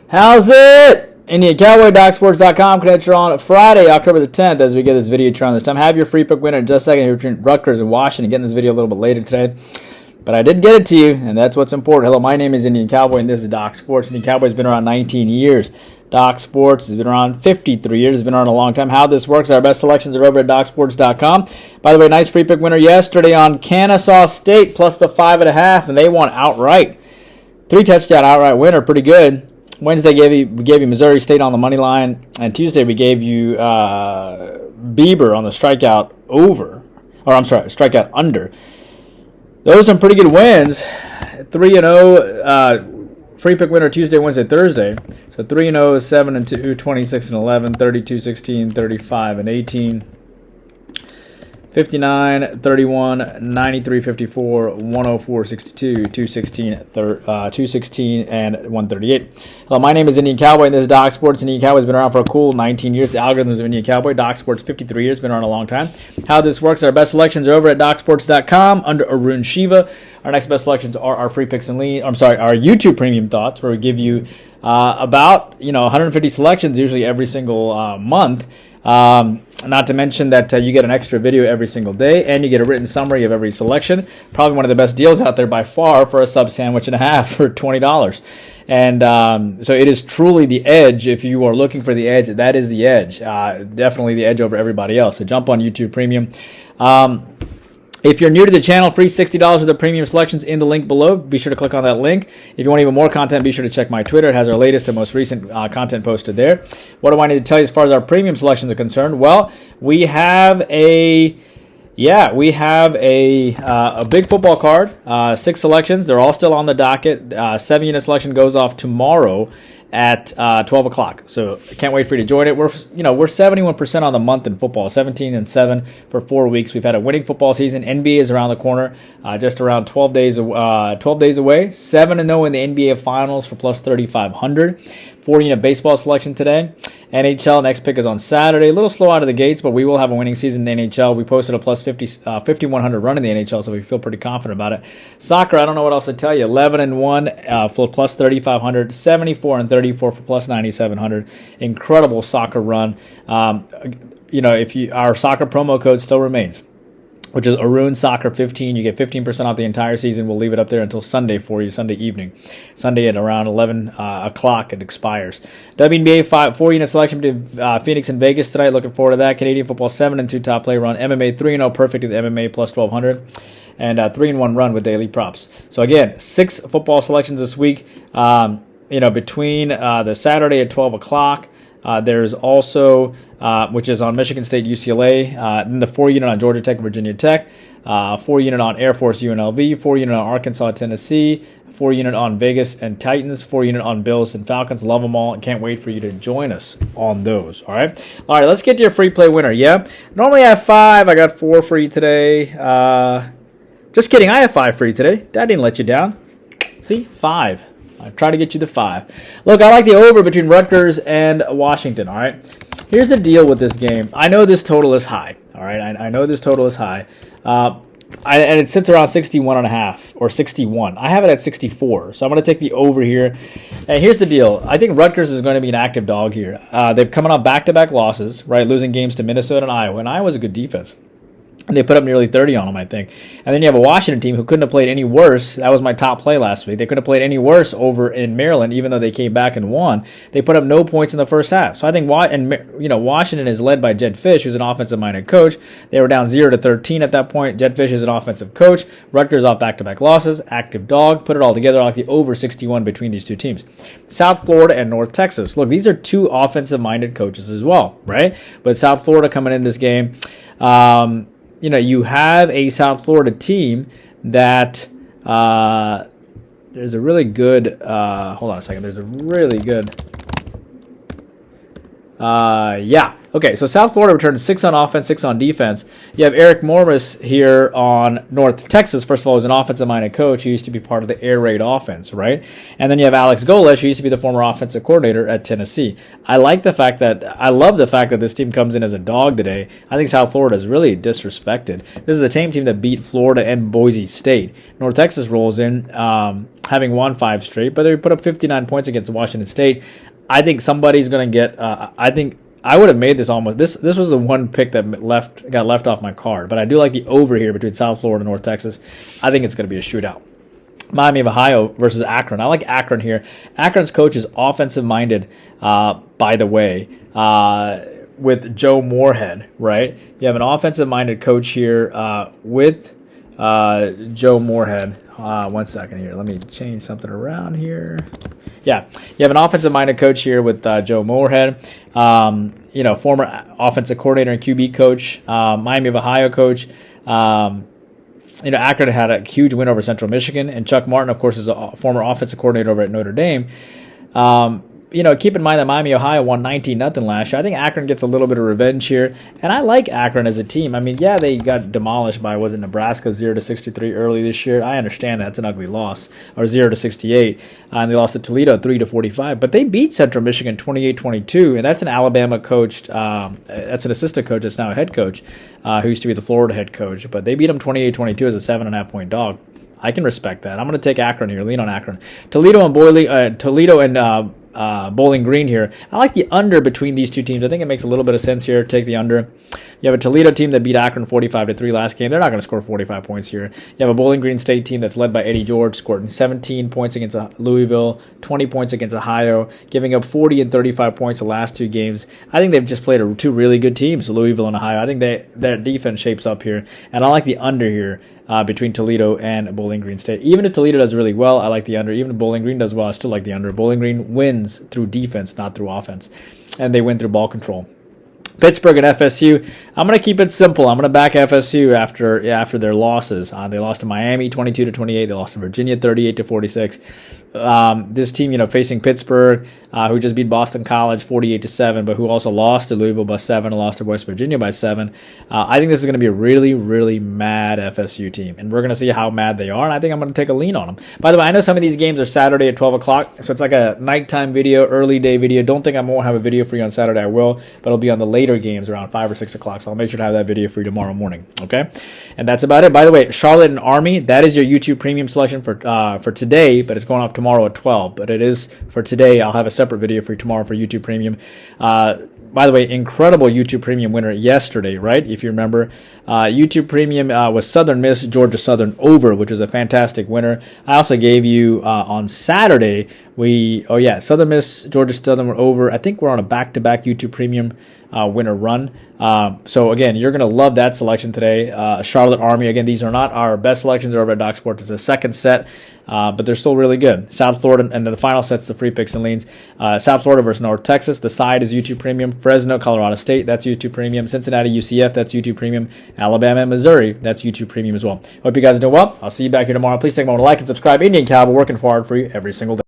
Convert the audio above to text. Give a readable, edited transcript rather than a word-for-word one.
How's it? Indian Cowboy, DocSports.com. Connect on Friday, October the 10th, as we get this video turned on this time. Have your free pick winner in just a second here between Rutgers and Washington. Getting this video a little bit later today. But I did get it to you, and that's what's important. Hello, my name is Indian Cowboy, and this is Doc Sports. Indian Cowboy has been around 19 years. Doc Sports has been around 53 years. It's been around a long time. How this works, our best selections are over at DocSports.com. By the way, nice free pick winner yesterday on Kennesaw State plus the 5.5, and they won outright. 3-touchdown outright winner, pretty good. Wednesday we gave you Missouri State on the money line, and Tuesday we gave you Bieber on the strikeout strikeout under. Those are some pretty good wins. 3-0, free pick winner Tuesday, Wednesday, Thursday. So 3-0, 7-2, 26-11, 32-16, 35-18. 59, 31, 93, 54, 104, 62, 216, 216, and 138. Hello, my name is Indian Cowboy, and this is Doc Sports. Indian Cowboy has been around for a cool 19 years. The algorithms of Indian Cowboy. Doc Sports, 53 years, been around a long time. How this works, our best selections are over at DocSports.com under Arun Shiva. Our next best selections are our free picks and lean. Our YouTube premium thoughts, where we give you about 150 selections usually every single month. Not to mention that you get an extra video every single day, and you get a written summary of every selection. Probably one of the best deals out there by far for a sub sandwich and a half for $20. And so it is truly the edge. If you are looking for the edge, that is the edge. Definitely the edge over everybody else. So jump on YouTube Premium. If you're new to the channel, free $60 of the premium selections in the link below. Be sure to click on that link. If you want even more content, be sure to check my Twitter. It has our latest and most recent content posted there. What do I need to tell you as far as our premium selections are concerned? Well, we have a big football card, 6 selections. They're all still on the docket. 7-unit selection goes off tomorrow at 12 o'clock. So I can't wait for you to join it. We're 71% on the month in football, 17-7 for 4 weeks. We've had a winning football season. NBA is around the corner, just around 12 days away. 7-0 in the NBA Finals for plus 3,500. 4-unit baseball selection today. NHL next pick is on Saturday. A little slow out of the gates, but we will have a winning season in the NHL. We posted a plus 5,100 run in the NHL, so we feel pretty confident about it. Soccer, I don't know what else to tell you. 11-1 for plus 3,500. 74-34 for plus 9,700. Incredible soccer run. Our soccer promo code still remains, which is Arun Soccer 15. You get 15% off the entire season. We'll leave it up there until Sunday for you, Sunday evening. Sunday at around 11 o'clock, it expires. WNBA 4-unit selection between Phoenix and Vegas tonight. Looking forward to that. Canadian football 7-2 top play run. MMA 3-0 perfect at the MMA plus 1,200. And 3-1 run with daily props. So again, 6 football selections this week. Between the Saturday at 12 o'clock. There's also, which is on Michigan State, UCLA, then the 4-unit on Georgia Tech, Virginia Tech, 4-unit on Air Force, UNLV, 4-unit on Arkansas, Tennessee, 4-unit on Vegas and Titans, 4-unit on Bills and Falcons. Love them all, and can't wait for you to join us on those. All right, let's get to your free play winner. Yeah, normally I have 5. I got 4 free today. Just kidding, I have 5 free today. That didn't let you down. See, 5. I try to get you the 5. Look, I like the over between Rutgers and Washington, all right? Here's the deal with this game. I know this total is high, all right? I know this total is high. And it sits around 61.5 or 61. I have it at 64, so I'm going to take the over here. And here's the deal. I think Rutgers is going to be an active dog here. They've coming off back-to-back losses, right? Losing games to Minnesota and Iowa. And Iowa's a good defense. And they put up nearly 30 on them, I think. And then you have a Washington team who couldn't have played any worse. That was my top play last week. They couldn't have played any worse over in Maryland, even though they came back and won. They put up no points in the first half. So I think Washington is led by Jed Fish, who's an offensive-minded coach. They were down 0-13 at that point. Jed Fish is an offensive coach. Rutgers off back-to-back losses. Active dog. Put it all together. I like the over 61 between these two teams. South Florida and North Texas. Look, these are two offensive-minded coaches as well, right? But South Florida coming in this game. You have a South Florida team that there's a really good hold on a second. There's a really good Okay, so South Florida returns 6 on offense, 6 on defense. You have Eric Morris here on North Texas. First of all, he's an offensive-minded coach who used to be part of the air raid offense, right? And then you have Alex Golesh, who used to be the former offensive coordinator at Tennessee. I love the fact that this team comes in as a dog today. I think South Florida is really disrespected. This is the same team that beat Florida and Boise State. North Texas rolls in, having won 5 straight, but they put up 59 points against Washington State. I think somebody's going to get. I would have made this almost. This was the one pick that got left off my card, but I do like the over here between South Florida and North Texas. I think it's going to be a shootout. Miami of Ohio versus Akron. I like Akron here. Akron's coach is offensive-minded, by the way, with Joe Moorhead, right? You have an offensive-minded coach here with Joe Moorhead. 1 second here. Let me change something around here. Yeah, you have an offensive-minded coach here with Joe Moorhead, former offensive coordinator and QB coach, Miami of Ohio coach. Akron had a huge win over Central Michigan, and Chuck Martin, of course, is a former offensive coordinator over at Notre Dame. Keep in mind that Miami, Ohio won 19-0 last year. I think Akron gets a little bit of revenge here, and I like Akron as a team. I mean, yeah, they got demolished by, Nebraska 0-63 early this year. I understand that's an ugly loss, or 0-68, and they lost to Toledo 3-45. But they beat Central Michigan 28-22, and that's an Alabama coached. That's an assistant coach that's now a head coach, who used to be the Florida head coach. But they beat them 28-22 as a 7.5-point dog. I can respect that. I'm going to take Akron here. Lean on Akron. Toledo and Bowling Green here. I like the under between these two teams. I think it makes a little bit of sense here to take the under. You have a Toledo team that beat Akron 45-3 last game. They're not going to score 45 points here. You have a Bowling Green State team that's led by Eddie George, scoring 17 points against Louisville, 20 points against Ohio, giving up 40 and 35 points the last 2 games. I think they've just played 2 really good teams, Louisville and Ohio. I think their defense shapes up here, and I like the under here between Toledo and Bowling Green State. Even if Toledo does really well, I like the under. Even if Bowling Green does well, I still like the under. Bowling Green wins through defense, not through offense, and they win through ball control. Pittsburgh and FSU. I'm going to keep it simple. I'm going to back FSU after their losses. They lost to Miami 22-28. They lost to Virginia 38-46. This team, facing Pittsburgh, who just beat Boston College 48-7, but who also lost to Louisville by 7 and lost to West Virginia by 7. I think this is going to be a really, really mad FSU team, and we're going to see how mad they are, and I think I'm going to take a lean on them. By the way, I know some of these games are Saturday at 12 o'clock, so it's like a nighttime video, early day video. Don't think I won't have a video for you on Saturday. I will, but it'll be on the later games around 5 or 6 o'clock, so I'll make sure to have that video for you tomorrow morning, okay? And that's about it. By the way, Charlotte and Army, that is your YouTube premium selection for today, but it's going off tomorrow at 12, but it is for today. I'll have a separate video for you tomorrow for YouTube Premium. By the way, incredible YouTube Premium winner yesterday, right? If you remember, YouTube Premium was Southern Miss, Georgia Southern over, which was a fantastic winner. I also gave you on Saturday, Southern Miss, Georgia Southern were over. I think we're on a back-to-back YouTube Premium winner run. So again, you're going to love that selection today. Charlotte Army, again, these are not our best selections over at Doc Sports. It's a second set, but they're still really good. South Florida, and then the final set's the free picks and leans. South Florida versus North Texas. The side is YouTube Premium. Fresno, Colorado State, that's YouTube Premium. Cincinnati, UCF, that's YouTube Premium. Alabama and Missouri, that's YouTube Premium as well. Hope you guys are doing well. I'll see you back here tomorrow. Please take a moment to like and subscribe. Indian Cowboy, working hard for you every single day.